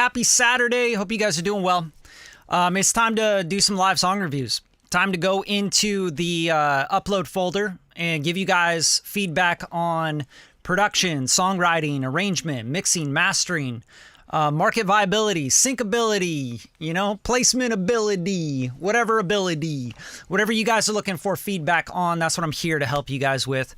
Happy Saturday. Hope you guys are doing well. It's time to do some live song reviews. Time to go into the upload folder and give you guys feedback on production, songwriting, arrangement, mixing, mastering, market viability, syncability, placement ability, whatever you guys are looking for feedback on. That's what I'm here to help you guys with.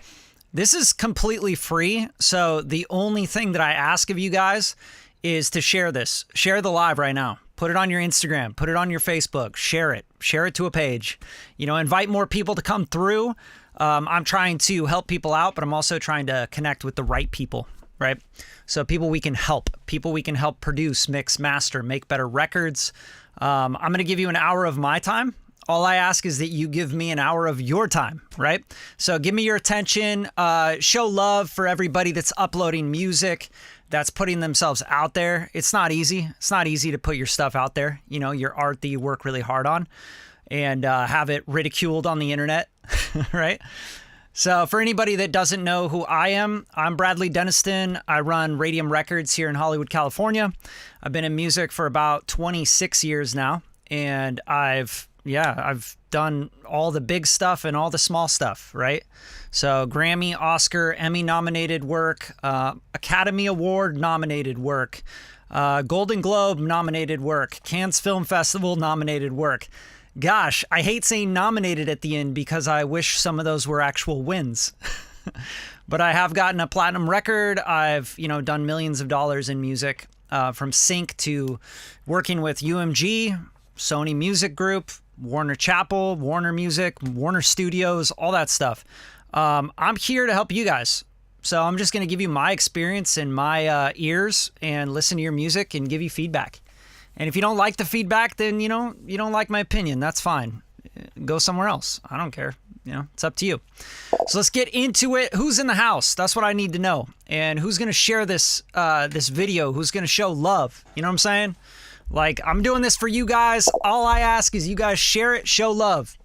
This is completely free, so the only thing that I ask of you guys is to share this. Share the live right now. Put it on your Instagram. Put it on your Facebook. Share it. Share it to a page. Invite more people to come through. I'm trying to help people out, but I'm also trying to connect with the right people, right? So people we can help produce, mix, master, make better records. I'm going to give you an hour of my time. All I ask is that you give me an hour of your time, right? So give me your attention. Show love for everybody that's uploading music, that's putting themselves out there. It's not easy. It's not easy to put your stuff out there, your art that you work really hard on, and have it ridiculed on the internet, right? So for anybody that doesn't know who I am, I'm Bradley Deniston. I run Radium Records here in Hollywood, California. I've been in music for about 26 years now, and I've done all the big stuff and all the small stuff, right? So Grammy, Oscar, Emmy nominated work, Academy Award nominated work, Golden Globe nominated work, Cannes Film Festival nominated work. Gosh, I hate saying nominated at the end because I wish some of those were actual wins. But I have gotten a platinum record. I've, done millions of dollars in music, from sync to working with UMG, Sony Music Group, Warner Chappell, Warner Music, Warner Studios, all that stuff. I'm here to help you guys. So I'm just going to give you my experience and my ears and listen to your music and give you feedback. And if you don't like the feedback, then, you don't like my opinion. That's fine. Go somewhere else. I don't care. It's up to you. So let's get into it. Who's in the house? That's what I need to know. And who's going to share this video? Who's going to show love? You know what I'm saying? Like, I'm doing this for you guys. All I ask is you guys share it, show love,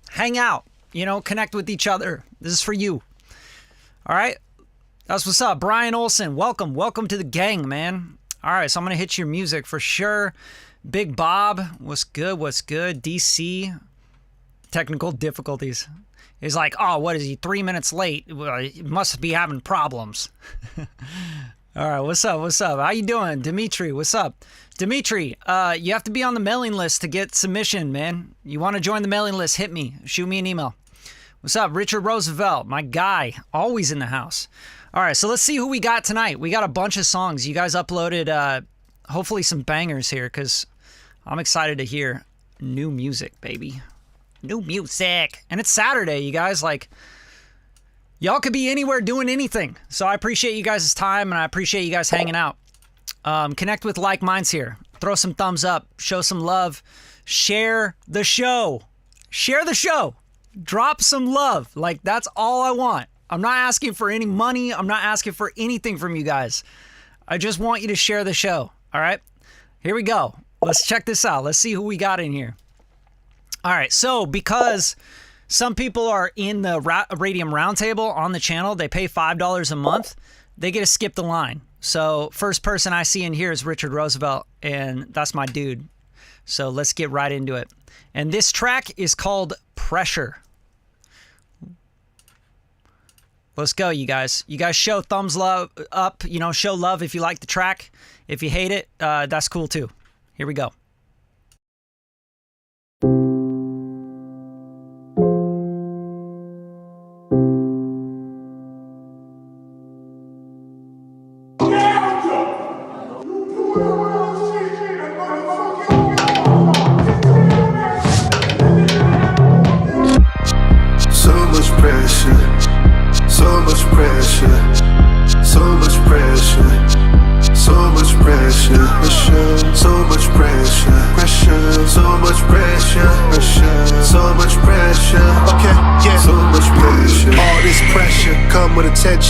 hang out, connect with each other. This is for you. All right. That's what's up. Brian Olson, welcome. Welcome to the gang, man. All right. So I'm going to hit your music for sure. Big Bob, what's good? What's good? DC, technical difficulties. He's like, oh, what is he? 3 minutes late. Well, he must be having problems. All right. What's up? What's up? How you doing? Dimitri, what's up? Dimitri, you have to be on the mailing list to get submission, man. You want to join the mailing list, hit me. Shoot me an email. What's up? Richard Roosevelt, my guy, always in the house. All right, so let's see who we got tonight. We got a bunch of songs. You guys uploaded hopefully some bangers here because I'm excited to hear new music, baby. New music. And it's Saturday, you guys. Like, y'all could be anywhere doing anything. So I appreciate you guys' time, and I appreciate you guys hanging out. Connect with like minds here. Throw some thumbs up. Show some love. Share the show. Share the show. Drop some love. Like, that's all I want. I'm not asking for any money. I'm not asking for anything from you guys. I just want you to share the show. All right? Here we go. Let's check this out. Let's see who we got in here. All right. So because some people are in the Radium Roundtable on the channel, they pay $5 a month. They get to skip the line. So first person I see in here is Richard Roosevelt, and that's my dude. So let's get right into it. And this track is called Pressure. Let's go, you guys. You guys show thumbs up, show love if you like the track. If you hate it, that's cool too. Here we go.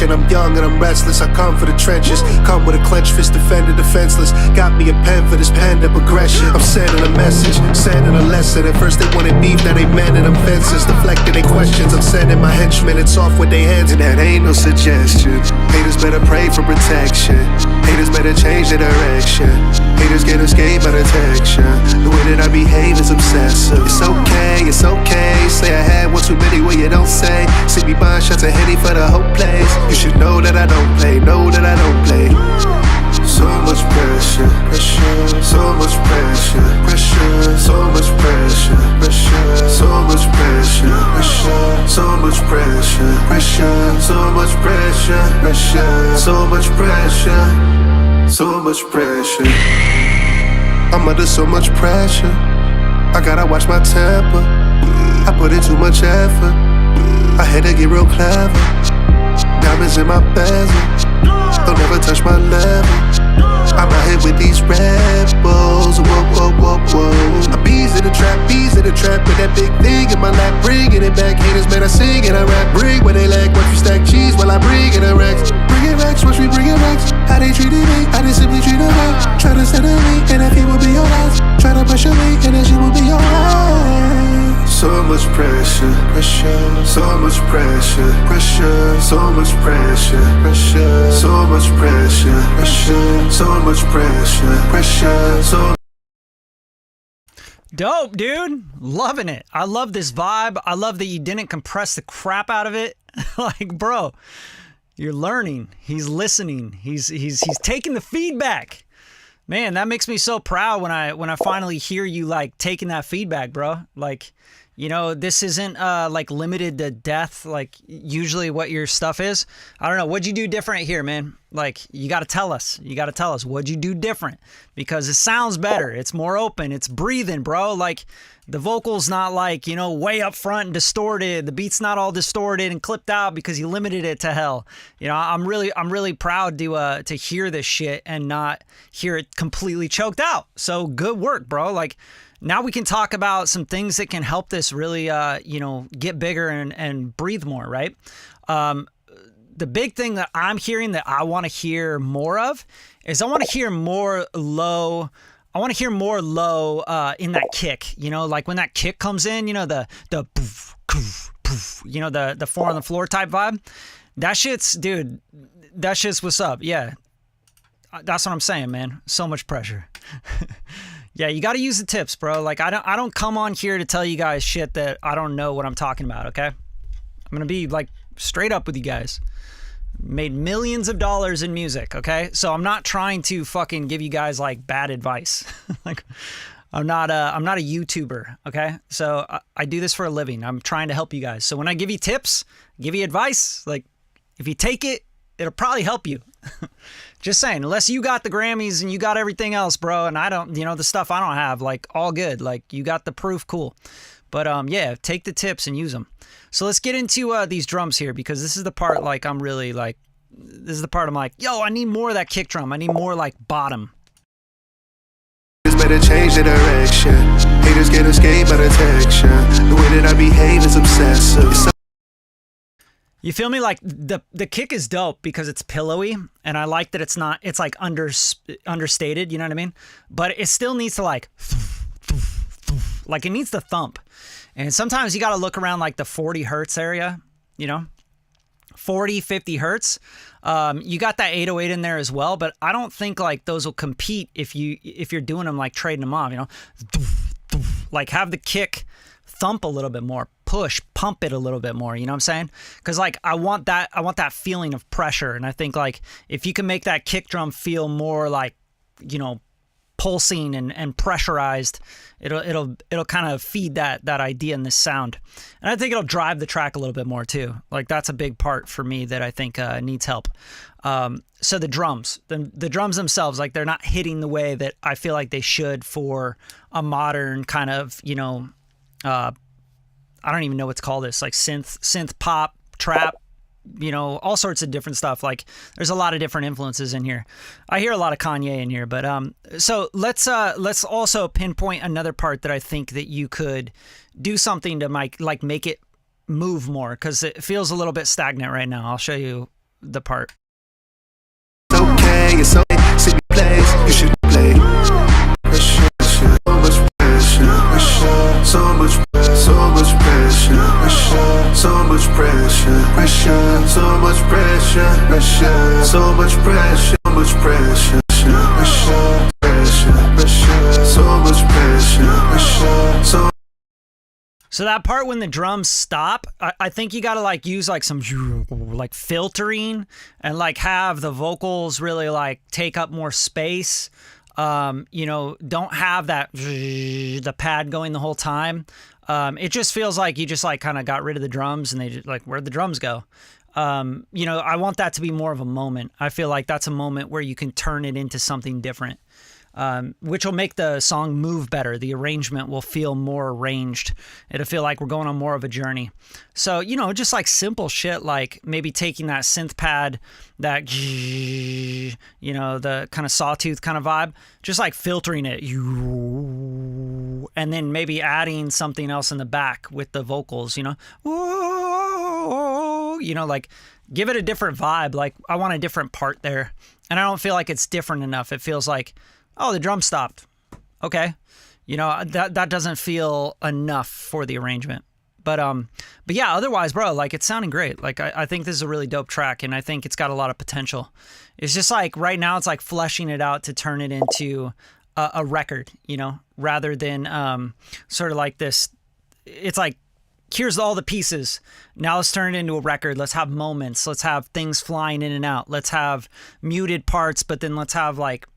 I'm young and I'm restless, I come for the trenches. Come with a clenched fist, defender defenseless. Got me a pen for this pent-up aggression. I'm sending a message, sending a lesson. At first they wanted beef, now they mending them fences. Deflecting their questions, I'm sending my henchmen. It's off with their hands and that ain't no suggestion. Haters better pray for protection. Haters better change their direction. Haters Haters can't escape my detection. The way that I behave is obsessive. It's okay, say I had one too many where you don't say. See me buying shots of Henny for the whole place. You should know that I don't play, know that I don't play. So much pressure, pressure, so much pressure, pressure, so much pressure, pressure, so much pressure, pressure, so much pressure, pressure, so much pressure, pressure, so much pressure, so much pressure. I'm under so much pressure. I gotta watch my temper. I put in too much effort. I had to get real clever. Diamonds in my bezel. Don't ever touch my level. I'm out here with these rebels. Whoa, whoa, whoa, whoa. I'm bees in the trap with that big thing in my lap. Bringing it back, haters, man, I sing and I rap. Bring what they lack, watch me stack cheese while I bring it a Rex. Bring it Rex, watch me bring it Rex. How they treated me, I just simply treat them right. Try to center me, and that feet will be your life. Try to pressure me, and that shit will be alright. So much pressure, pressure, so much pressure, pressure, so much pressure, pressure, so much pressure, pressure, so much pressure, pressure, so. Dope, dude. Loving it. I love this vibe. I love that you didn't compress the crap out of it. Like, bro, you're learning. He's listening. He's taking the feedback. Man, that makes me so proud when I finally hear you like taking that feedback, bro. Like, you know, this isn't like limited to death like usually what your stuff is. I don't know. What'd you do different here, man? Like, you got to tell us. You got to tell us. What'd you do different? Because it sounds better. It's more open. It's breathing, bro. Like, the vocal's not like, you know, way up front and distorted. The beat's not all distorted and clipped out because you limited it to hell. You know, I'm really proud to hear this shit and not hear it completely choked out. So good work, bro. Like, now we can talk about some things that can help this really, you know, get bigger and breathe more, right? The big thing that I'm hearing that I want to hear more of is I want to hear more low. I want to hear more low in that kick. You know, like when that kick comes in, you know, the poof, poof, poof, you know, the 4 on the floor type vibe. That shit's, dude, that shit's what's up. Yeah. That's what I'm saying, man. So much pressure. Yeah, you got to use the tips, bro. Like, I don't come on here to tell you guys shit that I don't know what I'm talking about, okay? I'm going to be, like, straight up with you guys. Made millions of dollars in music, okay? So I'm not trying to fucking give you guys, like, bad advice. Like, I'm not a YouTuber, okay? So I do this for a living. I'm trying to help you guys. So when I give you tips, give you advice, like, if you take it, it'll probably help you. Just saying, unless you got the Grammys and you got everything else, bro, and I don't, you know, the stuff I don't have, like, all good. Like, you got the proof, cool. But, yeah, take the tips and use them. So let's get into these drums here, because this is the part, like, I'm really, like, this is the part I'm like, yo, I need more of that kick drum. I need more, like, bottom. Better change the direction. Haters can't escape my detection. The way that I behave is obsessive. You feel me? Like, the kick is dope because it's pillowy, and I like that it's not, it's like understated, you know what I mean? But it still needs to like it needs to thump. And sometimes you got to look around like the 40 hertz area, you know, 40, 50 hertz. You got that 808 in there as well, but I don't think like those will compete if you're doing them like trading them off, you know, like have the kick thump a little bit more, pump it a little bit more, you know what I'm saying? Because like I want that feeling of pressure, and I think like if you can make that kick drum feel more like, you know, pulsing and pressurized, it'll kind of feed that idea in this sound, and I think it'll drive the track a little bit more too. Like that's a big part for me that I think needs help. So the drums themselves, like they're not hitting the way that I feel like they should for a modern kind of, you know, I don't even know what to call this, like synth pop, trap, you know, all sorts of different stuff. Like there's a lot of different influences in here. I hear a lot of Kanye in here, but so let's also pinpoint another part that I think that you could do something to make it move more, because it feels a little bit stagnant right now. I'll show you the part. It's okay, it's okay. See me plays, you should play. Pressure, so much pressure, pressure, so much pressure, so much pressure, pressure, so much pressure, pressure, so much pressure, so much pressure, pressure, pressure, pressure. So that part when the drums stop, I think you gotta like use like some like filtering and like have the vocals really like take up more space. You know, don't have that the pad going the whole time. It just feels like you just like kind of got rid of the drums and they just like, where'd the drums go? You know, I want that to be more of a moment. I feel like that's a moment where you can turn it into something different. Which will make the song move better. The arrangement will feel more arranged. It'll feel like we're going on more of a journey. So, you know, just like simple shit, like maybe taking that synth pad, that, you know, the kind of sawtooth kind of vibe, just like filtering it, and then maybe adding something else in the back with the vocals, you know, like give it a different vibe. Like I want a different part there. And I don't feel like it's different enough. It feels like, oh, the drum stopped. Okay. You know, that doesn't feel enough for the arrangement. But yeah, otherwise, bro, like it's sounding great. Like I think this is a really dope track and I think it's got a lot of potential. It's just like right now it's like fleshing it out to turn it into a record, you know, rather than sort of like this. It's like, here's all the pieces. Now let's turn it into a record. Let's have moments. Let's have things flying in and out. Let's have muted parts, but then let's have like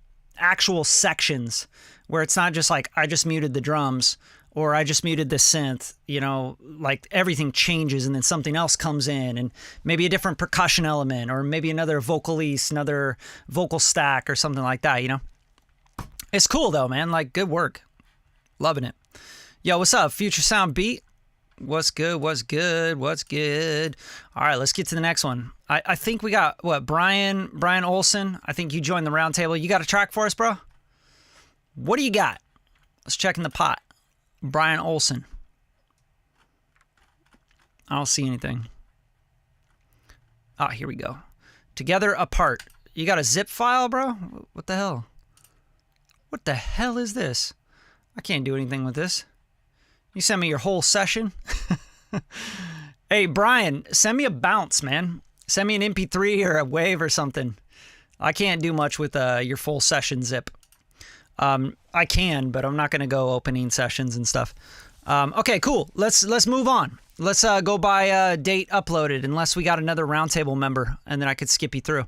actual sections where it's not just like I just muted the drums or I just muted the synth, you know, like everything changes and then something else comes in and maybe a different percussion element or maybe another vocalise, another vocal stack or something like that, you know. It's cool though, man. Like good work. Loving it. Yo, what's up? Future Sound Beat. What's good? What's good? What's good? All right, let's get to the next one. I think we got, what, Brian Olson? I think you joined the round table. You got a track for us, bro? What do you got? Let's check in the pot. Brian Olson. I don't see anything. Ah, here we go. Together Apart. You got a zip file, bro? What the hell? What the hell is this? I can't do anything with this. You send me your whole session. Hey, Brian, send me a bounce, man. Send me an MP3 or a wave or something. I can't do much with your full session zip. I can, but I'm not going to go opening sessions and stuff. Okay, cool. Let's move on. Let's go by date uploaded, unless we got another roundtable member, and then I could skip you through.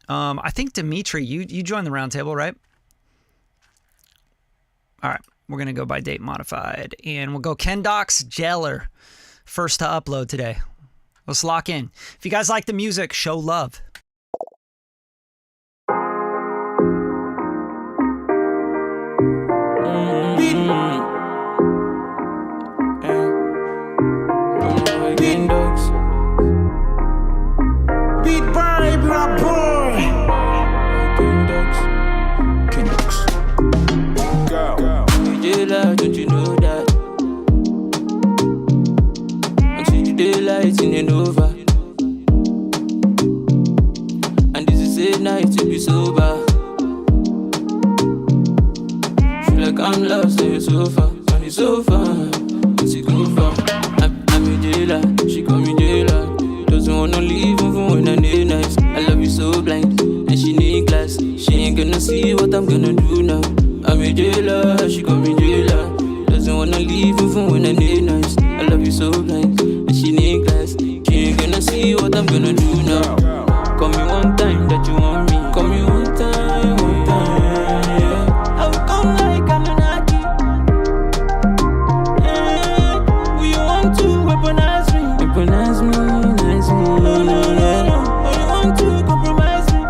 I think Dimitri, you joined the roundtable, right? All right. We're going to go by date modified, and we'll go Ken Docs Jeller first to upload today. Let's lock in. If you guys like the music, show love. Ken Docs. Beat by Black Boy. Ken Docs. Ken Docs. Go. Daylight, don't you know that? Until the daylight in and over. And this is a night to be sober. Feel like I'm lost on the sofa. What's it go for? I'm a jailer, she call me jailer. Doesn't wanna leave even when I need nights. I love you so blind, and she need glass. She ain't gonna see what I'm gonna do now. I'm a jailer, she call me jailer. Doesn't wanna leave even when I need nights. I love you so blind, and she need glass. She ain't gonna see what I'm gonna do now. Call me one time that you want me. Call me one time, yeah. I will come like Anunnaki. Yeah. Will you want to weaponize me? Weaponize me, nice me. No, will you want to compromise me?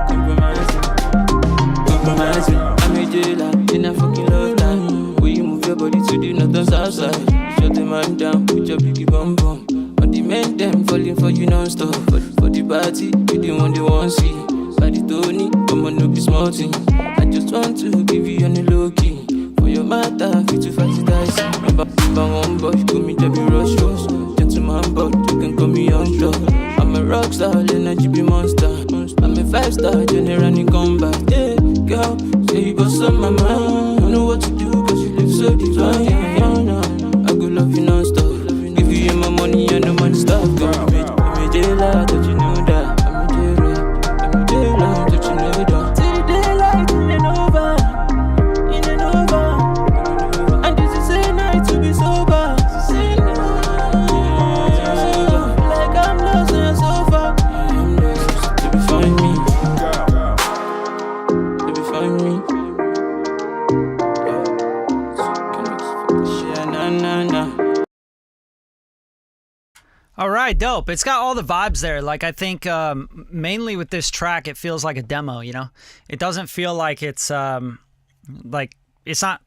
Compromise me. I'm a jailer. I fucking love that. When you move your body to the northern south side, shut the man down with your biggie bum bum. On the men them falling for you non-stop. For the party, you the one they want see. By the Tony, come on, no be small thing. I just want to give you on the low key. For your matter, fit to fight the dice. Remember one boy, call me Debbie Rush. Gentleman, but you can call me on shore. I'm a rock star, energy be monster. I'm a 5-star, general in combat. Yeah, girl. Say you got some my mind. Don't know what to do, cause you live so divine. I go love you non-stop. Give you my money and the money stuff. I'm a jailer, don't you know that? I'm a jailer, don't you know that? Till the daylight in and over. And this is a night to be sober. All right, dope. It's got all the vibes there. Like I think mainly with this track, it feels like a demo. You know, it doesn't feel like it's like it's not.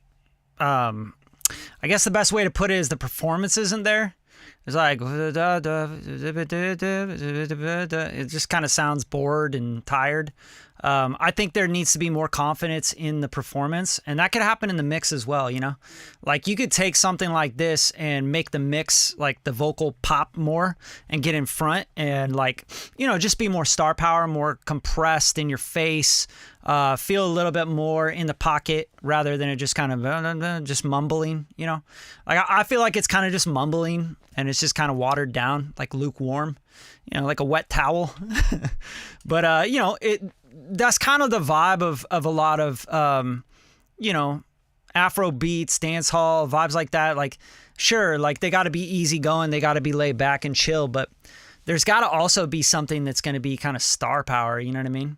I guess the best way to put it is the performance isn't there. It's like it just kind of sounds bored and tired. I think there needs to be more confidence in the performance, and that could happen in the mix as well, you know? Like you could take something like this and make the mix, like the vocal pop more and get in front and like, you know, just be more star power, more compressed in your face, feel a little bit more in the pocket rather than it just kind of just mumbling, you know? Like I feel like it's kind of just mumbling and it's just kind of watered down, like lukewarm, you know, like a wet towel. But, you know, that's kind of the vibe of a lot of, you know, Afro beats, dance hall, vibes like that. Like, sure, like they got to be easy going. They got to be laid back and chill. But there's got to also be something that's going to be kind of star power. You know what I mean?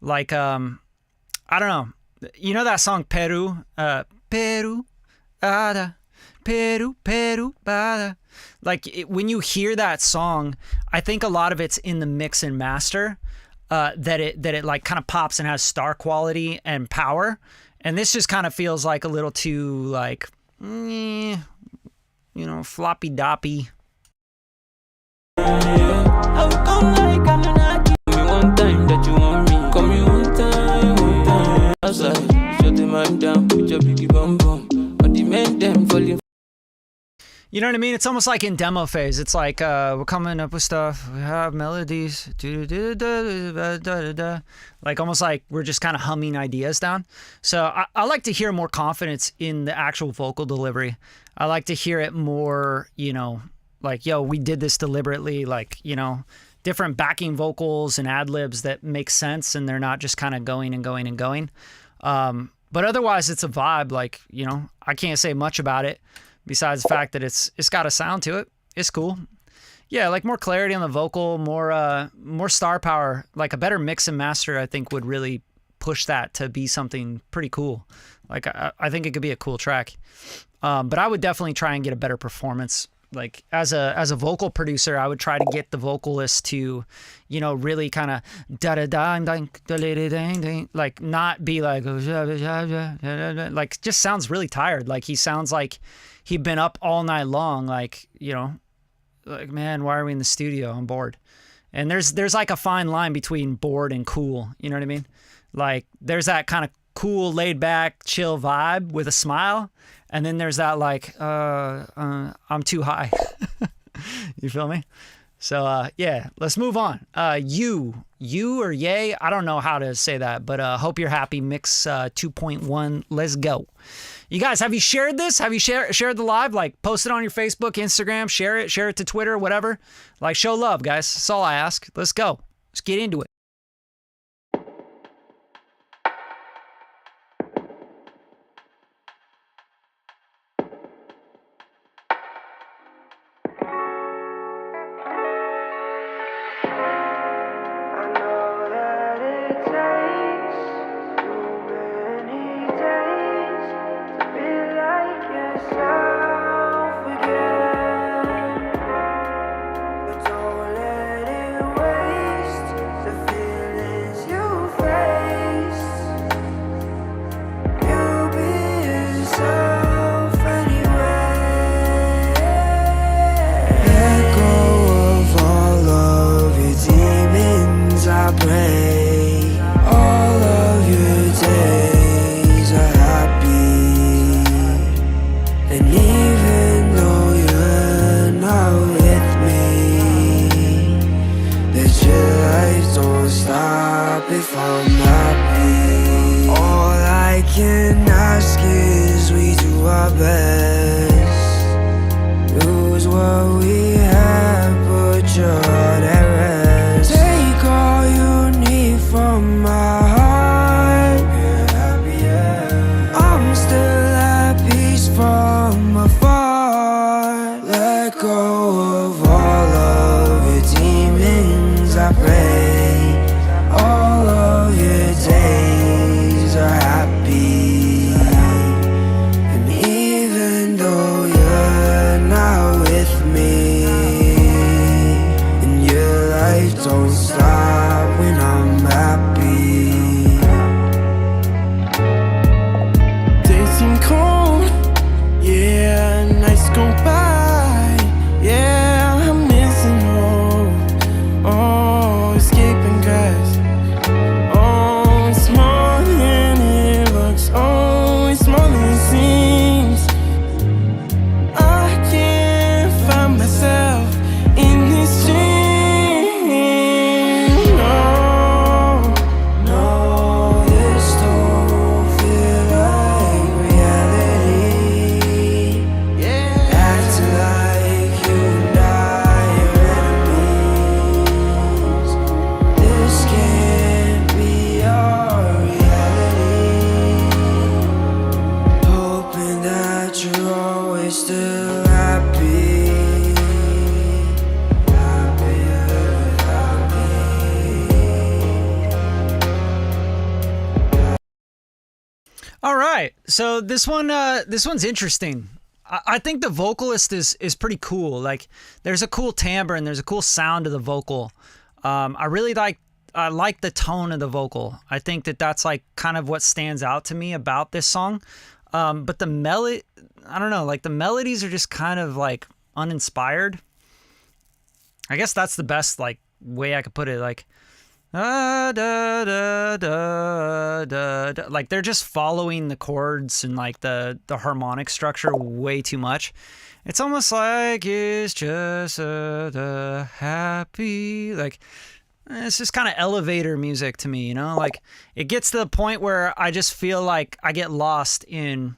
Like, I don't know. You know that song, Peru? Peru, ada, Peru, Peru, ada. Like, when you hear that song, I think a lot of it's in the mix and master. That it like kind of pops and has star quality and power, and this just kind of feels like a little too like, you know, floppy doppy. You know what I mean? It's almost like in demo phase. It's like we're coming up with stuff. We have melodies. Like almost like we're just kind of humming ideas down. So I like to hear more confidence in the actual vocal delivery. I like to hear it more, you know, like, yo, we did this deliberately. Like, you know, different backing vocals and ad-libs that make sense and they're not just kind of going and going and going. But otherwise, it's a vibe. Like, you know, I can't say much about it. Besides the fact that it's got a sound to it. It's cool. Yeah, like more clarity on the vocal, more star power, like a better mix and master, I think would really push that to be something pretty cool. Like I think it could be a cool track. But I would definitely try and get a better performance. Like as a vocal producer, I would try to get the vocalist to, you know, really kind of like not be like just sounds really tired. Like he sounds like he'd been up all night long. Like, you know, like, man, why are we in the studio? I'm bored. And there's like a fine line between bored and cool. You know what I mean? Like there's that kind of cool, laid back, chill vibe with a smile. And then there's that like, I'm too high. You feel me? So, yeah, let's move on. You or yay, I don't know how to say that, but hope you're happy. Mix 2.1, let's go. You guys, have you shared this? Have you shared the live? Like, post it on your Facebook, Instagram, share it to Twitter, whatever. Like, show love, guys. That's all I ask. Let's go. Let's get into it. Even it's more than it seems. I can't find myself in this dream. No, no, this don't feel like reality. Acting like you and I are enemies. This can't be our reality. Hoping that you're always still happy. All right, so this one's interesting. I think the vocalist is pretty cool. Like, there's a cool timbre and there's a cool sound to the vocal. I like the tone of the vocal. I think that's like kind of what stands out to me about this song. But the melody, I don't know, like the melodies are just kind of like uninspired. I guess that's the best like way I could put it. Like, da, da, da, da, da, da. Like they're just following the chords and like the harmonic structure way too much. It's almost like it's just a happy, like it's just kind of elevator music to me, you know? Like it gets to the point where I just feel like I get lost in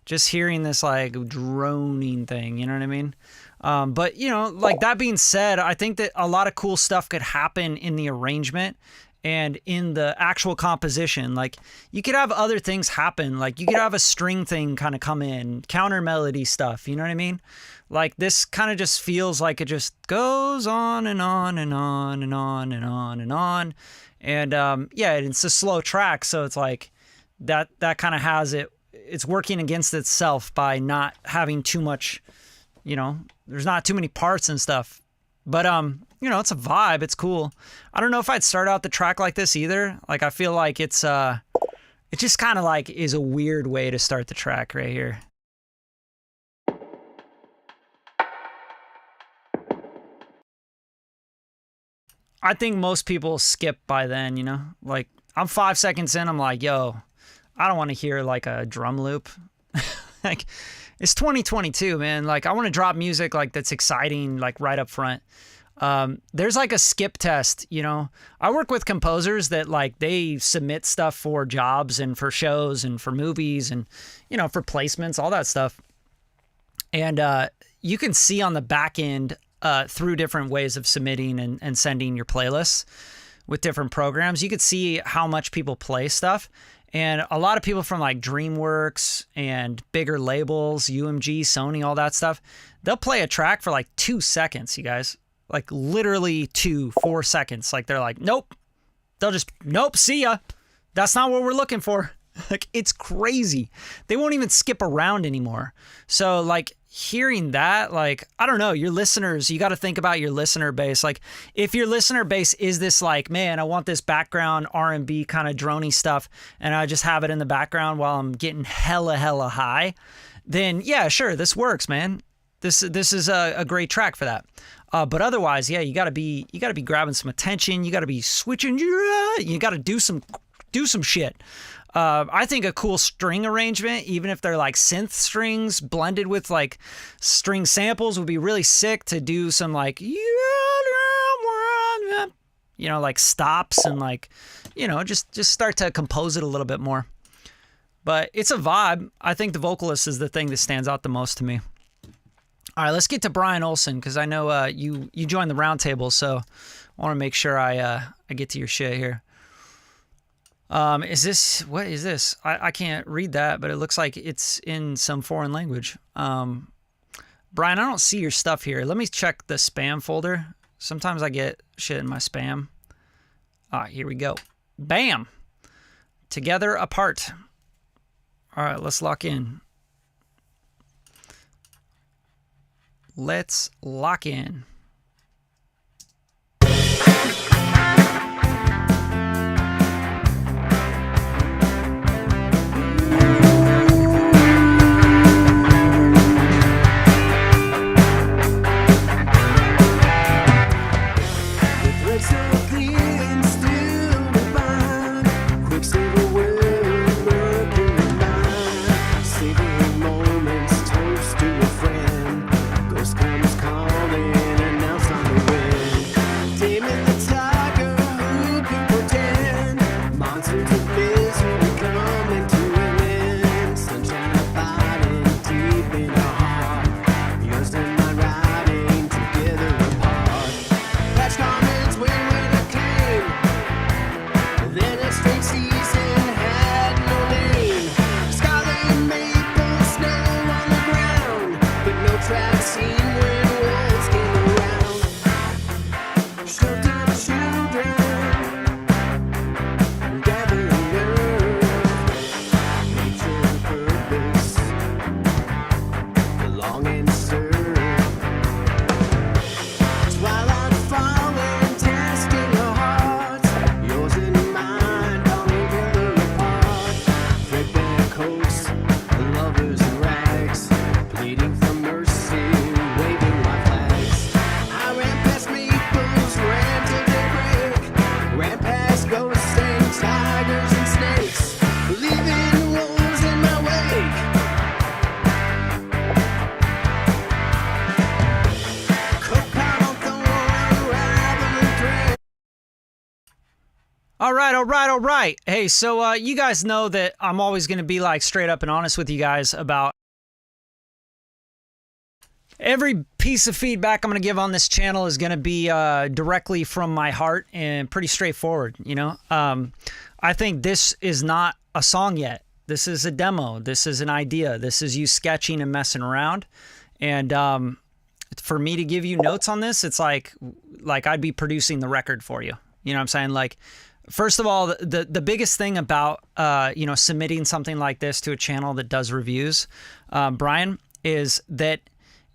just hearing this like droning thing, you know what I mean? But, you know, like that being said, I think that a lot of cool stuff could happen in the arrangement and in the actual composition. Like you could have other things happen. Like you could have a string thing kind of come in, counter melody stuff. You know what I mean? Like this kind of just feels like it just goes on and on and on and on and on and on. And yeah, it's a slow track. So it's like that kind of has it. It's working against itself by not having too much, you know, there's not too many parts and stuff. But, you know, it's a vibe. It's cool. I don't know if I'd start out the track like this either. Like, I feel like it just kind of like is a weird way to start the track right here. I think most people skip by then, you know, like I'm 5 seconds in. I'm like, yo, I don't want to hear like a drum loop. Like, it's 2022, man. Like, I want to drop music like that's exciting, like right up front. There's like a skip test, you know. I work with composers that like they submit stuff for jobs and for shows and for movies and, you know, for placements, all that stuff. And you can see on the back end through different ways of submitting and sending your playlists with different programs, you could see how much people play stuff. And a lot of people from like DreamWorks and bigger labels, UMG, Sony, all that stuff, they'll play a track for like 2 seconds, you guys. Like literally 2-4 seconds. Like they're like, nope. They'll just, nope, see ya. That's not what we're looking for. Like it's crazy. They won't even skip around anymore. So like hearing that, like, I don't know, your listeners, you got to think about your listener base. Like if your listener base is this like, man, I want this background R&B kind of droney stuff and I just have it in the background while I'm getting hella high, then yeah, sure, this works, man. This is a great track for that. But otherwise, yeah, you got to be grabbing some attention. You got to be switching. You got to do some shit. I think a cool string arrangement, even if they're like synth strings blended with like string samples, would be really sick to do some like, you know, like stops and like, you know, just start to compose it a little bit more. But it's a vibe. I think the vocalist is the thing that stands out the most to me. All right, let's get to Brian Olsen because I know you joined the roundtable, so I want to make sure I get to your shit here. What is this? I can't read that, but it looks like it's in some foreign language. Brian, I don't see your stuff here. Let me check the spam folder. Sometimes I get shit in my spam. All right, here we go. Bam! Together apart. All right, let's lock in. Let's lock in. All right, all right, all right. Hey, so you guys know that I'm always going to be like straight up and honest with you guys about every piece of feedback I'm going to give on this channel is going to be directly from my heart and pretty straightforward, you know? I think this is not a song yet. This is a demo. This is an idea. This is you sketching and messing around. And for me to give you notes on this, it's like I'd be producing the record for you. You know what I'm saying? Like, first of all, the biggest thing about, you know, submitting something like this to a channel that does reviews, Brian, is that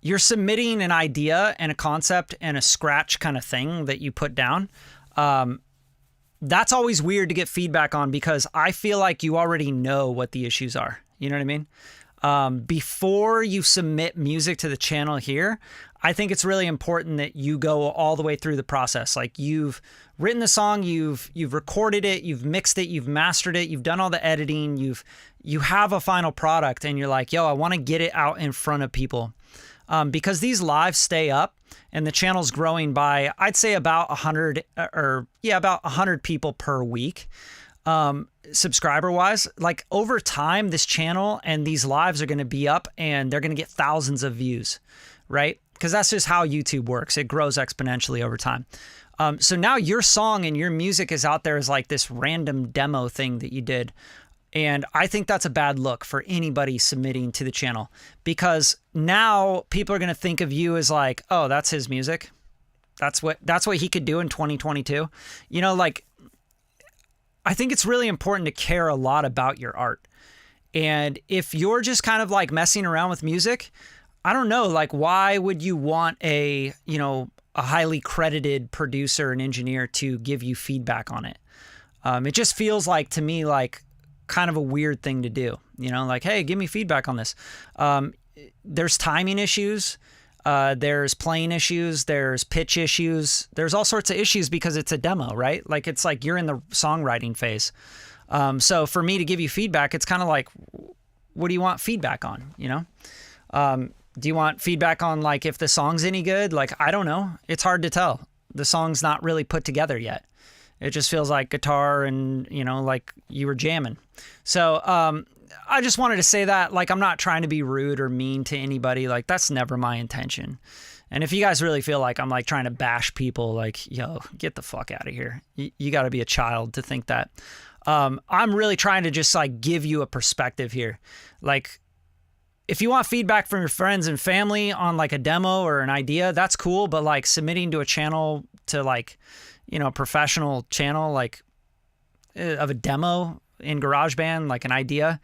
you're submitting an idea and a concept and a scratch kind of thing that you put down. That's always weird to get feedback on because I feel like you already know what the issues are. You know what I mean? Before you submit music to the channel here, I think it's really important that you go all the way through the process. Like, you've written the song, you've recorded it, you've mixed it, you've mastered it, you've done all the editing, you have a final product, and you're like, yo, I want to get it out in front of people. Because these lives stay up and the channel's growing by, I'd say about 100 about 100 people per week. Subscriber wise, like over time, this channel and these lives are going to be up and they're going to get thousands of views, right? Because that's just how YouTube works. It grows exponentially over time. So now your song and your music is out there as like this random demo thing that you did. And I think that's a bad look for anybody submitting to the channel, because now people are going to think of you as like, oh, that's his music. That's what he could do in 2022. You know, like, I think it's really important to care a lot about your art. And if you're just kind of like messing around with music, I don't know, like, why would you want a highly credited producer and engineer to give you feedback on it? It just feels like, to me, like kind of a weird thing to do, you know, like, hey, give me feedback on this. There's timing issues. There's playing issues, there's pitch issues, there's all sorts of issues because it's a demo, right? Like, it's like you're in the songwriting phase. So for me to give you feedback, it's kind of like, what do you want feedback on, you know? Do you want feedback on like if the song's any good? Like, I don't know. It's hard to tell. The song's not really put together yet. It just feels like guitar and, you know, like you were jamming. So, I just wanted to say that, like, I'm not trying to be rude or mean to anybody. Like, that's never my intention. And if you guys really feel like I'm like trying to bash people, like, yo, get the fuck out of here. You got to be a child to think that. I'm really trying to just like give you a perspective here. Like, if you want feedback from your friends and family on like a demo or an idea, that's cool. But like submitting to a channel, to like, you know, a professional channel, like of a demo in GarageBand, like an idea,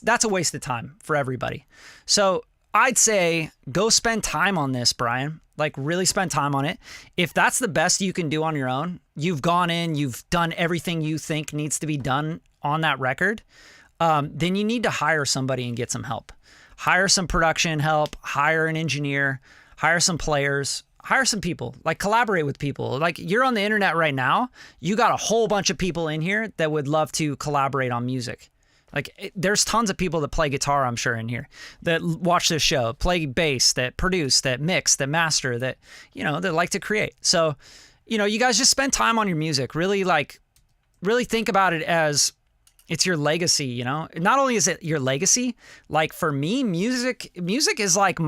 that's a waste of time for everybody. So I'd say go spend time on this, Brian. Like, really spend time on it. If that's the best you can do on your own, you've gone in, you've done everything you think needs to be done on that record, then you need to hire somebody and get some help. Hire some production help, hire an engineer, hire some players, hire some people, like collaborate with people. Like, you're on the internet right now. You got a whole bunch of people in here that would love to collaborate on music. Like, there's tons of people that play guitar, I'm sure, in here that watch this show, play bass, that produce, that mix, that master, that, you know, that like to create. So, you know, you guys just spend time on your music. Really think about it as it's your legacy, you know? Not only is it your legacy, like for me, music is like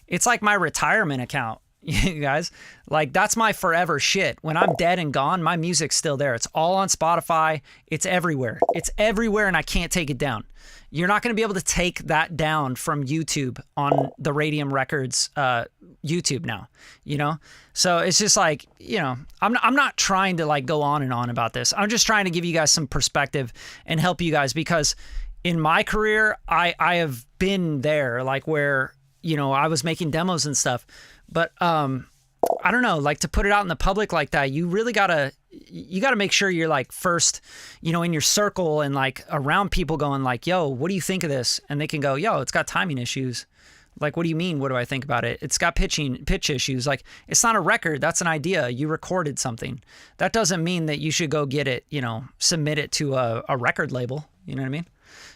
it's like my retirement account. You guys, like, that's my forever shit. When I'm dead and gone, my music's still there. It's all on Spotify. It's everywhere. It's everywhere, and I can't take it down. You're not going to be able to take that down from YouTube on the Radium Records YouTube now, you know? So it's just like, you know, I'm not trying to like go on and on about this. I'm just trying to give you guys some perspective and help you guys, because in my career, I have been there, like, where, you know, I was making demos and stuff. But I don't know, like, to put it out in the public like that, you really gotta make sure you're like first, you know, in your circle and like around people going like, yo, what do you think of this? And they can go, yo, it's got timing issues. Like, what do you mean? What do I think about it? It's got pitch issues. Like, it's not a record. That's an idea. You recorded something. That doesn't mean that you should go get it, you know, submit it to a record label. You know what I mean?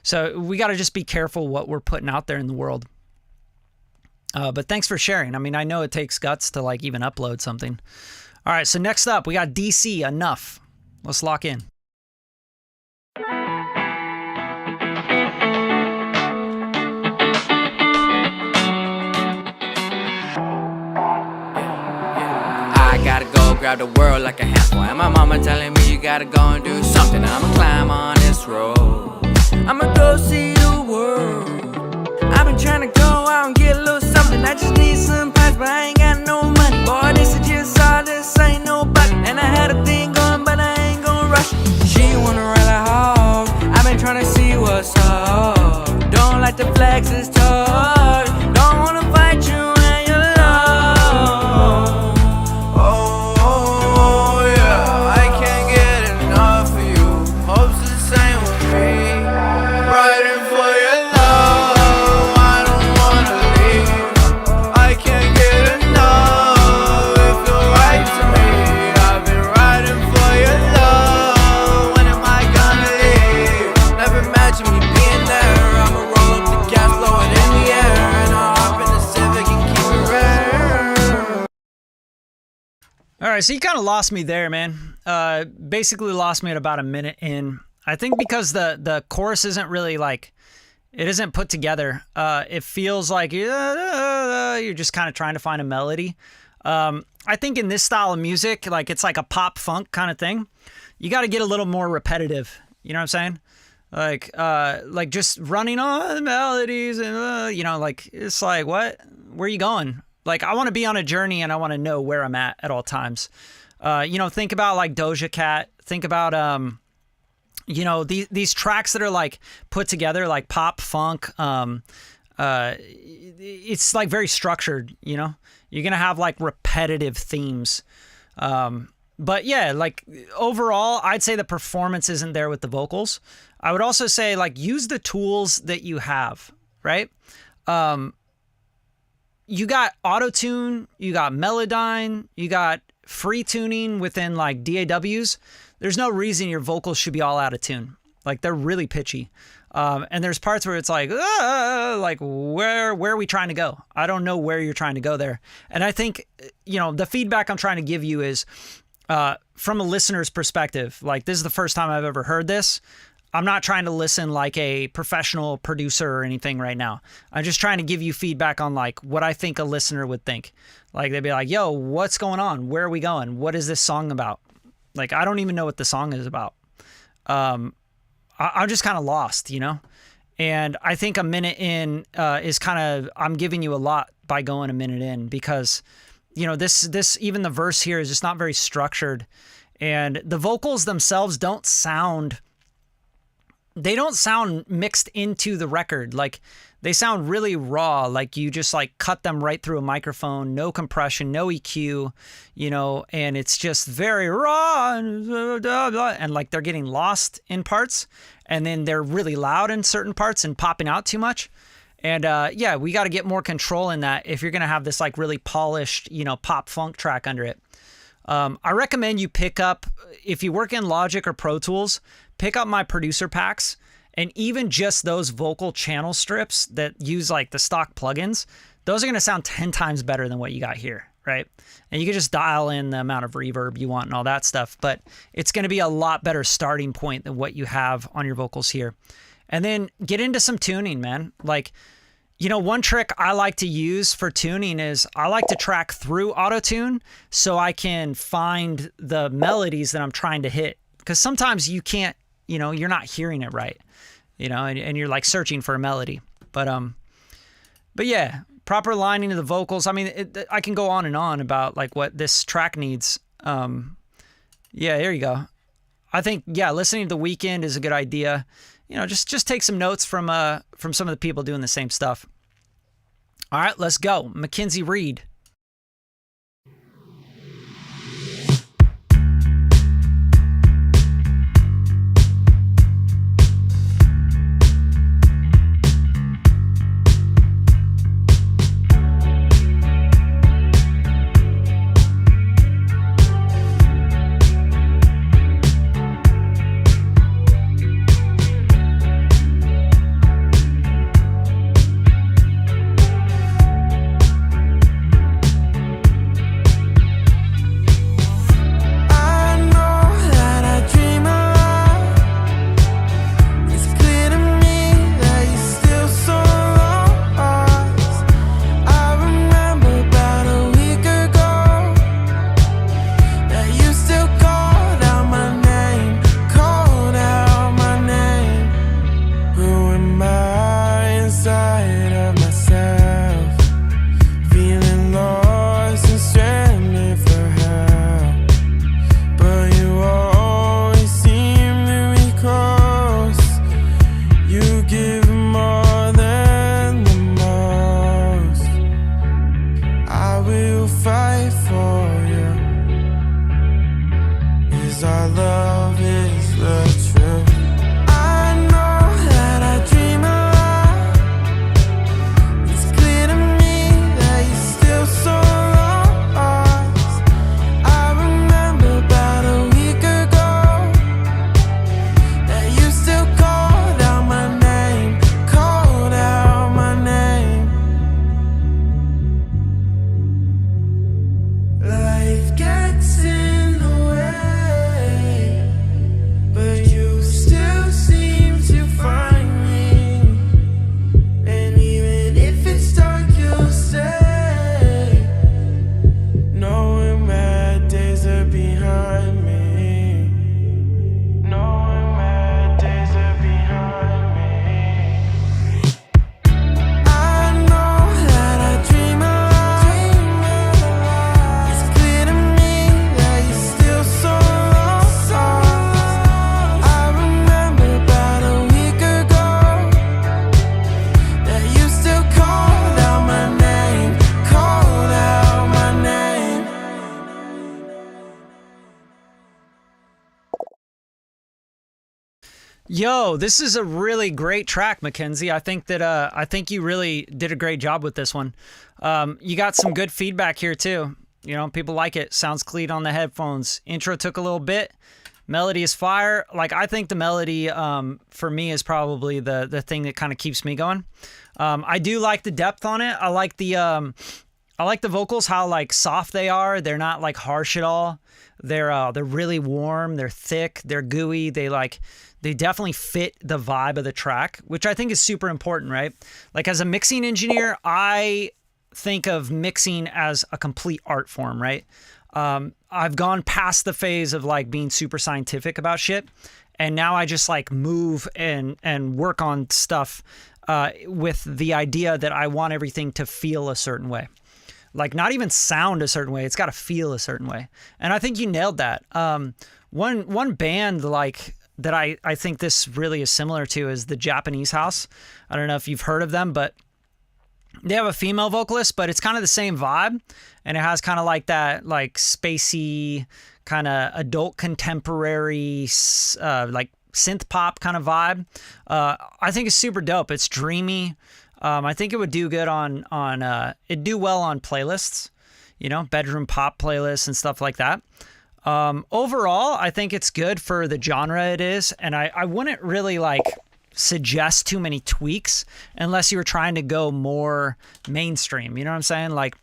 So we got to just be careful what we're putting out there in the world. But thanks for sharing. I mean, I know it takes guts to like even upload something. All right, so next up, we got DC, Enough. Let's lock in. I gotta go grab the world like a handful. And my mama telling me you gotta go and do something. I'ma climb on this road. I'ma go see the world. I've been trying to go out and get a little something. I just need some pies, but I ain't got no money. Boy, this is just all this ain't nobody. And I had a thing going, but I ain't gonna rush. She wanna ride like hog. I've been trying to see what's up. Don't like the flex, it's tough. Don't wanna fight you when you're low. Oh yeah, I can't get enough of you. Hope's the same with me. Riding for your love, I don't wanna leave. I can't get enough, it feels right to me. I've been riding for your love, when am I gonna leave? Never imagine me being there. I'ma roll up the gas, blow it in the air, and I'll hop in the Civic and keep it rare. All right, so you kind of lost me there, man. Basically lost me at about a minute in. I think because the chorus isn't really like, it isn't put together. It feels like you're just kind of trying to find a melody. I think in this style of music, like it's like a pop funk kind of thing. You got to get a little more repetitive. You know what I'm saying? Like just running on the melodies and you know, like it's like what? Where are you going? Like I want to be on a journey and I want to know where I'm at all times. You know, think about like Doja Cat. Think about you know, these tracks that are like put together like pop funk. It's like very structured. You know, you're gonna have like repetitive themes. But yeah, like overall, I'd say the performance isn't there with the vocals. I would also say like use the tools that you have, right? You got auto-tune, you got Melodyne, you got free tuning within like DAWs. There's no reason your vocals should be all out of tune. Like they're really pitchy. And there's parts where it's like where are we trying to go? I don't know where you're trying to go there. And I think, you know, the feedback I'm trying to give you is from a listener's perspective. Like this is the first time I've ever heard this. I'm not trying to listen like a professional producer or anything right now. I'm just trying to give you feedback on like what I think a listener would think. Like they'd be like, yo, what's going on? Where are we going? What is this song about? Like, I don't even know what the song is about. I'm just kind of lost, you know? And I think a minute in is kind of, I'm giving you a lot by going a minute in because, you know, this even the verse here is just not very structured. And the vocals themselves don't sound mixed into the record. Like they sound really raw. Like you just like cut them right through a microphone, no compression, no EQ, you know, and it's just very raw and like they're getting lost in parts and then they're really loud in certain parts and popping out too much. And yeah, we got to get more control in that if you're going to have this like really polished, you know, pop funk track under it. I recommend you pick up, if you work in Logic or Pro Tools, pick up my producer packs and even just those vocal channel strips that use like the stock plugins, those are going to sound 10 times better than what you got here, right? And you can just dial in the amount of reverb you want and all that stuff, but it's going to be a lot better starting point than what you have on your vocals here. And then get into some tuning, man. Like, you know, one trick I like to use for tuning is I like to track through auto-tune so I can find the melodies that I'm trying to hit. Because sometimes you can't, you know, you're not hearing it right, you know, and you're like searching for a melody. But yeah, proper lining of the vocals. I mean, I can go on and on about like what this track needs. Yeah, there you go. I think, yeah, listening to The Weeknd is a good idea. You know, just take some notes from some of the people doing the same stuff. All right, let's go. Mackenzie Reed. Yo, this is a really great track, Mackenzie. I think that I think you really did a great job with this one. You got some good feedback here too. You know, people like it. Sounds clean on the headphones. Intro took a little bit. Melody is fire. Like, I think the melody for me is probably the thing that kind of keeps me going. I do like the depth on it. I like the vocals, how like soft they are. They're not like harsh at all. They're really warm. They're thick. They're gooey. They definitely fit the vibe of the track, which I think is super important, right? Like, as a mixing engineer, I think of mixing as a complete art form, right? I've gone past the phase of like being super scientific about shit, and now I just like move and work on stuff with the idea that I want everything to feel a certain way. Like, not even sound a certain way, it's got to feel a certain way. And I think you nailed that. One band like that I think this really is similar to is the Japanese House. I don't know if you've heard of them, but they have a female vocalist, but it's kind of the same vibe, and it has kind of like that like spacey kind of adult contemporary like synth pop kind of vibe. I think it's super dope. It's dreamy. I think it would do good on it'd do well on playlists, you know, bedroom pop playlists and stuff like that. Overall, I think it's good for the genre it is, and I wouldn't really like suggest too many tweaks unless you were trying to go more mainstream. You know what I'm saying? Like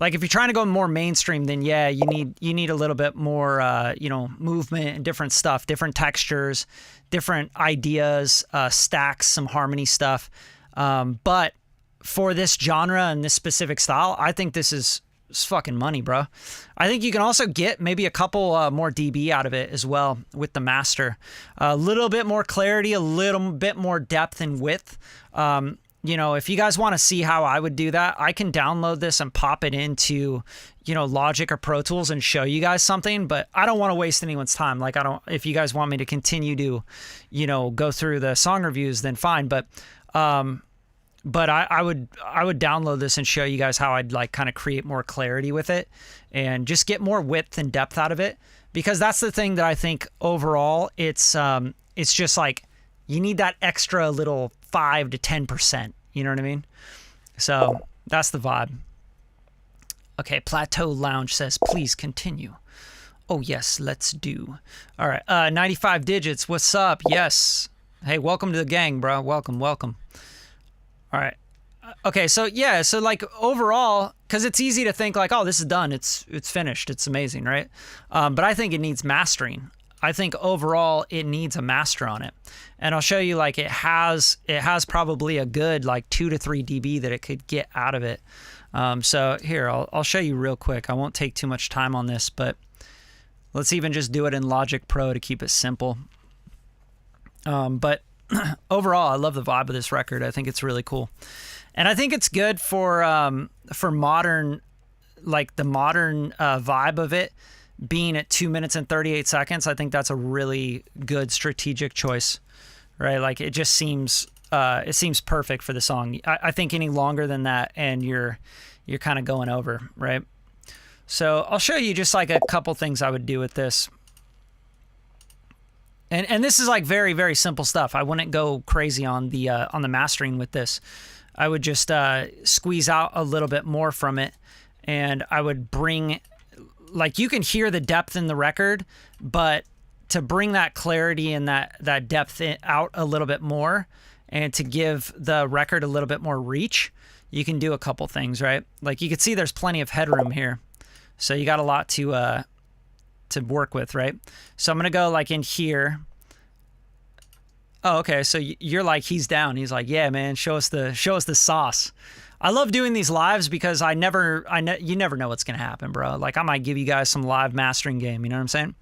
if you're trying to go more mainstream, then yeah, you need a little bit more movement and different stuff, different textures, different ideas, stacks, some harmony stuff. But for this genre and this specific style, I think this is fucking money, bro. I think you can also get maybe a couple more dB out of it as well with the master. A little bit more clarity, a little bit more depth and width. If you guys want to see how I would do that, I can download this and pop it into, Logic or Pro Tools and show you guys something, but I don't want to waste anyone's time. Like, if you guys want me to continue to, go through the song reviews, then fine. But I would download this and show you guys how I'd like kind of create more clarity with it and just get more width and depth out of it, because that's the thing that I think overall it's just like you need that extra little 5 to 10%. You know what I mean? So that's the vibe. Okay, Plateau Lounge says, please continue. Oh yes, let's do. All right, 95 Digits, what's up? Yes. Hey, welcome to the gang, bro. Welcome. All right. Okay, so like overall, because it's easy to think like, oh, this is done, it's finished, it's amazing, right? But I think it needs mastering. I think overall it needs a master on it, and I'll show you like it has probably a good like 2 to 3 dB that it could get out of it. So here I'll show you real quick. I won't take too much time on this, but let's even just do it in Logic Pro to keep it simple. But overall, I love the vibe of this record. I think it's really cool, and I think it's good for modern, like the modern vibe of it being at 2 minutes and 38 seconds. I think that's a really good strategic choice, right? Like it just seems perfect for the song. I think any longer than that, and you're kind of going over, right? So I'll show you just like a couple things I would do with this. And this is like very, very simple stuff. I wouldn't go crazy on the mastering with this. I would just squeeze out a little bit more from it, and I would bring, like, you can hear the depth in the record, but to bring that clarity and that depth out a little bit more, and to give the record a little bit more reach, you can do a couple things, right? Like you can see there's plenty of headroom here, so you got a lot to work with, right? So I'm gonna go like in here. Oh, okay. So you're like, he's down. He's like, yeah, man, show us the sauce. I love doing these lives because you never know what's gonna happen, bro. Like I might give you guys some live mastering game. You know what I'm saying?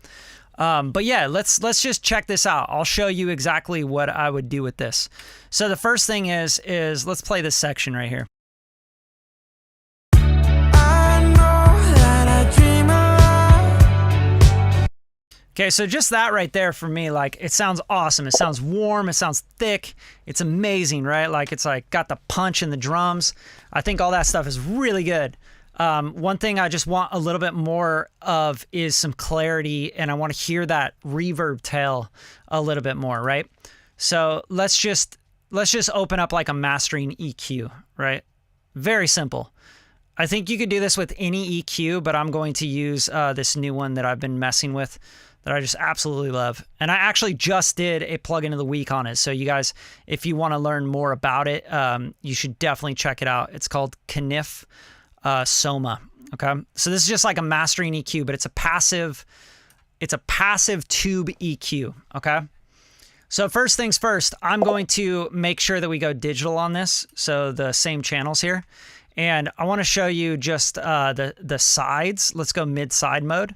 But yeah, let's just check this out. I'll show you exactly what I would do with this. So the first thing is let's play this section right here. Okay, so just that right there for me, like, it sounds awesome. It sounds warm. It sounds thick. It's amazing, right? Like, it's like got the punch in the drums. I think all that stuff is really good. One thing I just want a little bit more of is some clarity, and I want to hear that reverb tail a little bit more, right? So let's just open up like a mastering EQ, right? Very simple. I think you could do this with any EQ, but I'm going to use this new one that I've been messing with that I just absolutely love. And I actually just did a plugin of the week on it. So you guys, if you want to learn more about it, you should definitely check it out. It's called Kniff Soma. Okay. So this is just like a mastering EQ, but it's a passive tube EQ. Okay. So first things first, I'm going to make sure that we go digital on this. So the same channels here. And I want to show you just the sides. Let's go mid-side mode.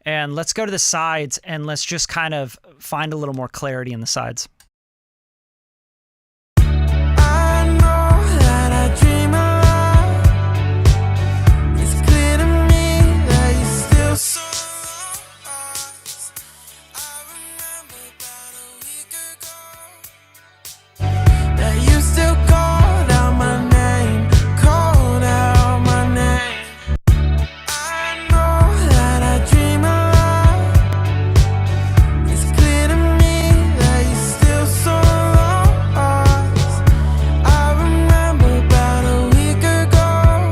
And let's go to the sides and let's just kind of find a little more clarity in the sides. I know that I dream a lot. It's clear to me that you're still so lost. I remember about a week ago that you still called out my name, called out my name. I know that I dream a lot. It's clear to me that you're still so lost. I remember about a week ago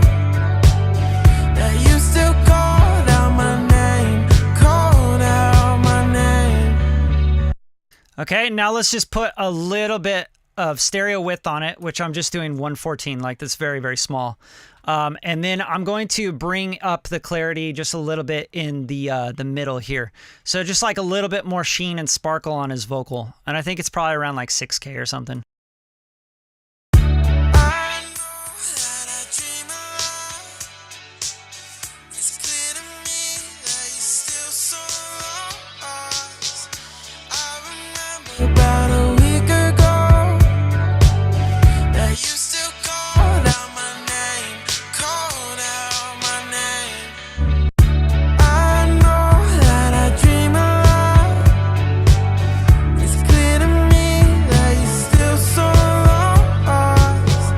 that you still called out my name, called out my name. Okay, now let's just put a little bit of stereo width on it, which I'm just doing 114, like that's very, very small. And then I'm going to bring up the clarity just a little bit in the middle here. So just like a little bit more sheen and sparkle on his vocal. And I think it's probably around like 6K or something. I know that I dream a lot. It's clear to me that you're still so lost. I remember about a week ago that you still called out my name, called out my name. I know that I dream a lot. It's clear to me that you're still so lost.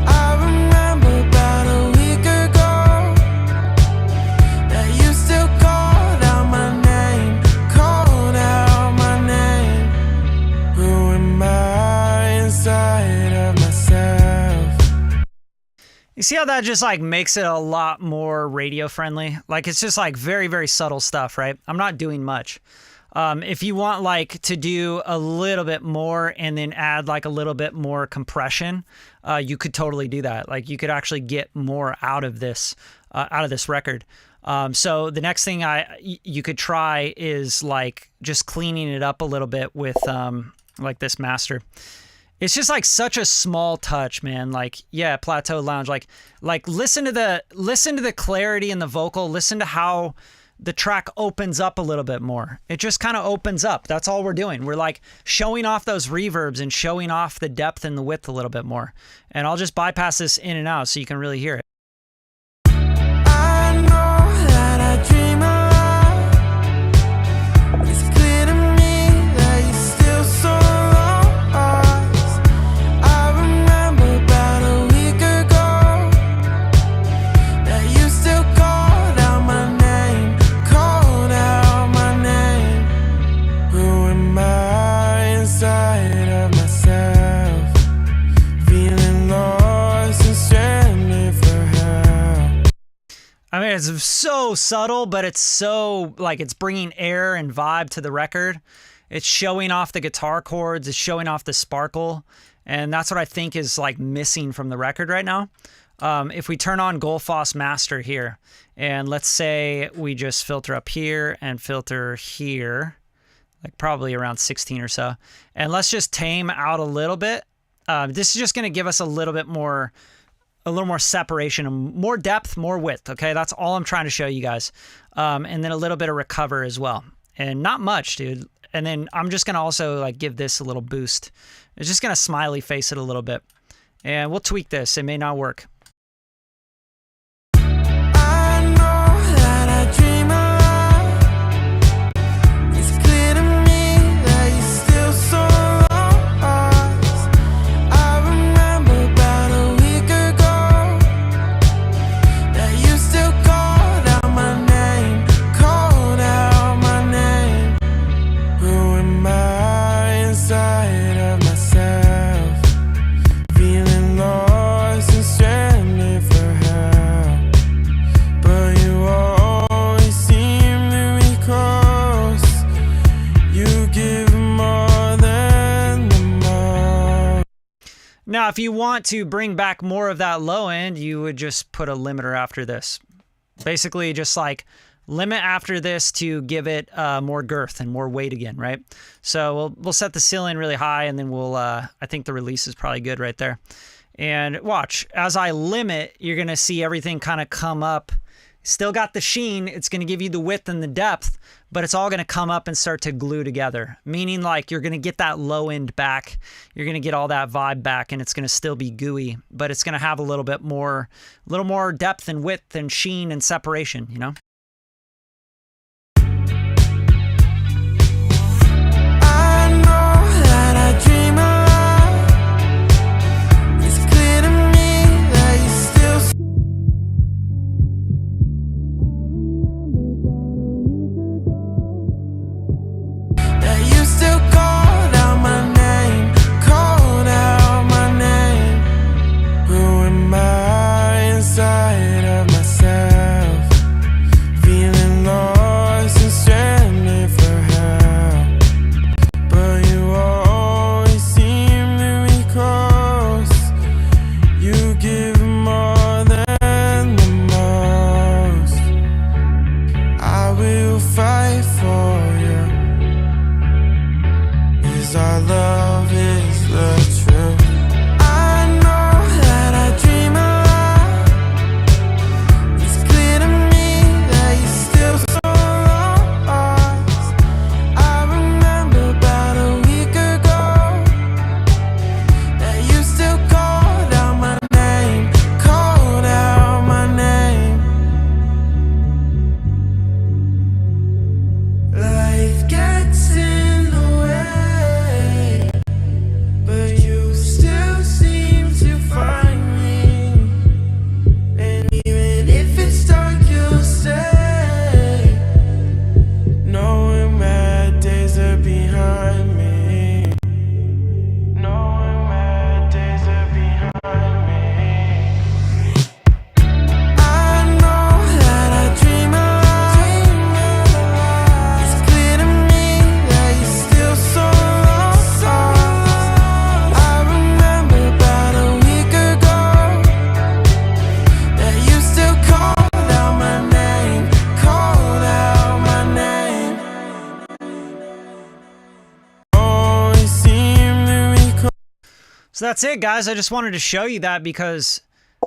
I remember about a week ago that you still called out my name, called out my name. Who am I inside of myself? You see how that just like makes it a lot more radio friendly? Like it's just like very, very subtle stuff, right? I'm not doing much. If you want like to do a little bit more and then add like a little bit more compression, you could totally do that. Like you could actually get more out of this record. So the next thing you could try is like just cleaning it up a little bit with like this master. It's just like such a small touch, man. Like, yeah, Plateau Lounge. Like listen to the clarity in the vocal. Listen to how the track opens up a little bit more. It just kind of opens up. That's all we're doing. We're like showing off those reverbs and showing off the depth and the width a little bit more. And I'll just bypass this in and out so you can really hear it. I know that I dream a lot. It's clear to me that you're still so lost. I remember about a week ago that you still called out my name, called out my name. Who am I inside of myself? Feeling lost and stranded for help. I mean, it's so subtle, but it's so like it's bringing air and vibe to the record. It's showing off the guitar chords. It's showing off the sparkle. And that's what I think is like missing from the record right now. If we turn on Gullfoss Master here, and let's say we just filter up here and filter here, like probably around 16 or so. And let's just tame out a little bit. This is just going to give us a little more separation, more depth, more width. Okay, that's all I'm trying to show you guys. And then a little bit of recover as well. And not much, dude. And then I'm just going to also like give this a little boost. It's just going to smiley face it a little bit. And we'll tweak this. It may not work. I know that I dream a lot. It's clear to me that you're still so lost. I remember about a week ago that you Now, if you want to bring back more of that low end, you would just put a limiter after this. Basically, just like limit after this to give it more girth and more weight again, right? So we'll set the ceiling really high, and then we'll, I think the release is probably good right there. And watch, as I limit, you're going to see everything kind of come up. Still got the sheen. It's going to give you the width and the depth, but it's all going to come up and start to glue together, meaning like you're going to get that low end back. You're going to get all that vibe back, and it's going to still be gooey, but it's going to have a little more depth and width and sheen and separation, you know? I know that I dream of. It's clear to me that you still. That you still called out my name, called out my name. Who am I inside of myself? Feeling lost and stranded for help. But you always seem to be close. You give more than the most. I will fight for you. 'Cause our love is the truth. I know that I dream of. It's clear to me that you're still so lost. I remember about a week ago that you still called out my name, called out my name. Life gets in the way, but you still seem to find me. And even if it's dark, you'll stay, knowing bad days are behind me. Knowing bad days are behind me. I know that I dream of. It's clear to me that you're still so lost. I remember about a week ago that you still called out my name, called out my name. Always seem to be close. So that's it, guys. I just wanted to show you that because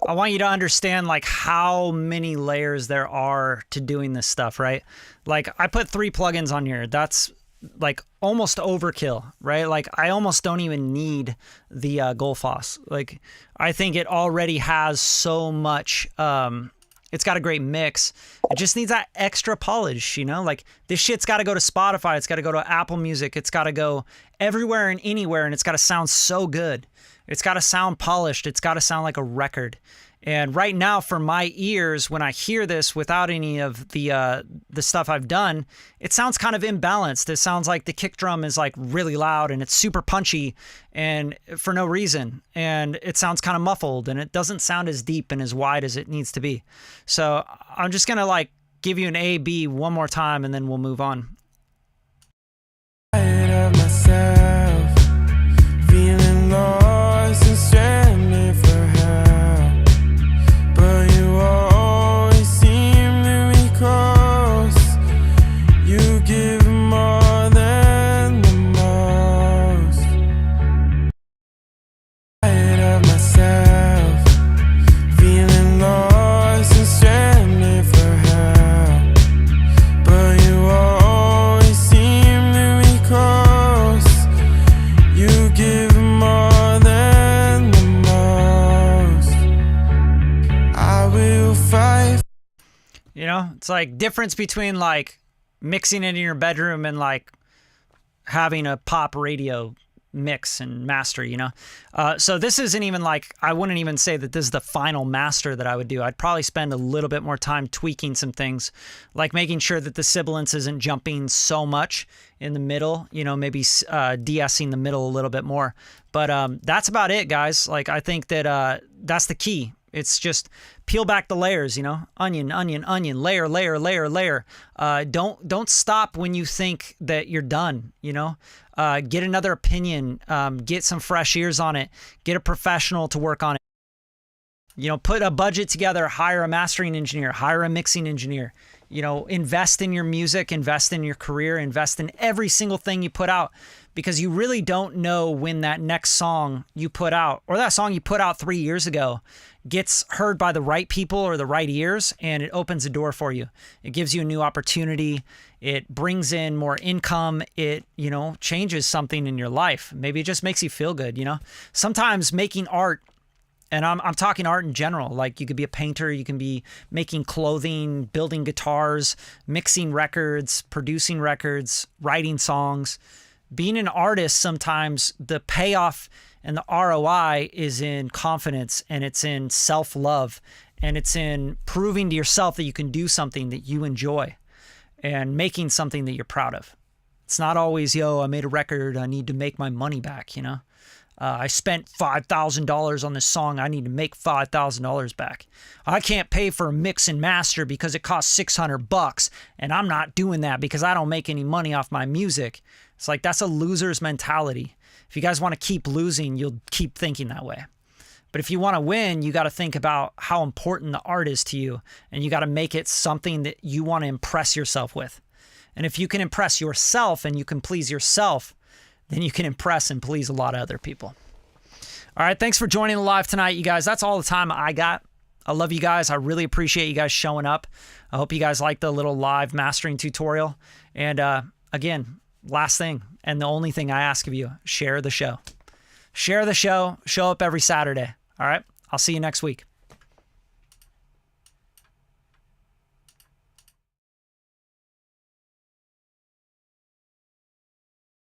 I want you to understand like how many layers there are to doing this stuff, right? Like I put 3 plugins on here. That's like almost overkill, right? Like I almost don't even need the Gullfoss. Like I think it already has so much. It's got a great mix. It just needs that extra polish, you know? Like this shit's got to go to Spotify. It's got to go to Apple Music. It's got to go everywhere and anywhere, and it's got to sound so good. It's got to sound polished. It's got to sound like a record. And right now, for my ears, when I hear this without any of the stuff I've done, it sounds kind of imbalanced. It sounds like the kick drum is like really loud and it's super punchy and for no reason. And it sounds kind of muffled and it doesn't sound as deep and as wide as it needs to be. So I'm just gonna like give you an A, B one more time and then we'll move on. Of myself, feeling lost and stranded for help. But you always seem to be close. You give more than the most. Of myself, feeling lost and stranded for help. But you always seem to be close. You give more than the most. I will fight. You know, it's like difference between like mixing it in your bedroom and like having a pop radio mix and master, you know? So this isn't even like, I wouldn't even say that this is the final master that I would do. I'd probably spend a little bit more time tweaking some things, like making sure that the sibilance isn't jumping so much in the middle, you know, maybe de-essing the middle a little bit more. But that's about it, guys. Like, I think that that's the key. It's just peel back the layers, you know, onion, onion, onion, layer, layer, layer, layer. Don't stop when you think that you're done, you know. get another opinion, get some fresh ears on it, get a professional to work on it. Put a budget together, hire a mastering engineer, hire a mixing engineer, invest in your music, invest in your career, invest in every single thing you put out, because you really don't know when that next song you put out, or that song you put out 3 years ago, gets heard by the right people or the right ears, and it opens a door for you. It gives you a new opportunity. It brings in more income. It, changes something in your life. Maybe it just makes you feel good, Sometimes making art, and I'm talking art in general, like you could be a painter, you can be making clothing, building guitars, mixing records, producing records, writing songs. Being an artist, sometimes the payoff and the ROI is in confidence, and it's in self-love, and it's in proving to yourself that you can do something that you enjoy and making something that you're proud of. It's not always, I made a record, I need to make my money back, I spent $5,000 on this song, I need to make $5,000 back. I can't pay for a mix and master because it costs $600, and I'm not doing that because I don't make any money off my music. It's like, that's a loser's mentality. If you guys want to keep losing, you'll keep thinking that way. But if you want to win, you got to think about how important the art is to you, and you got to make it something that you want to impress yourself with. And if you can impress yourself and you can please yourself, then you can impress and please a lot of other people. All right, thanks for joining the live tonight, you guys. That's all the time I got. I love you guys. I really appreciate you guys showing up. I hope you guys like the little live mastering tutorial. And again, last thing, and the only thing I ask of you, share the show. Share the show. Show up every Saturday. All right, I'll see you next week.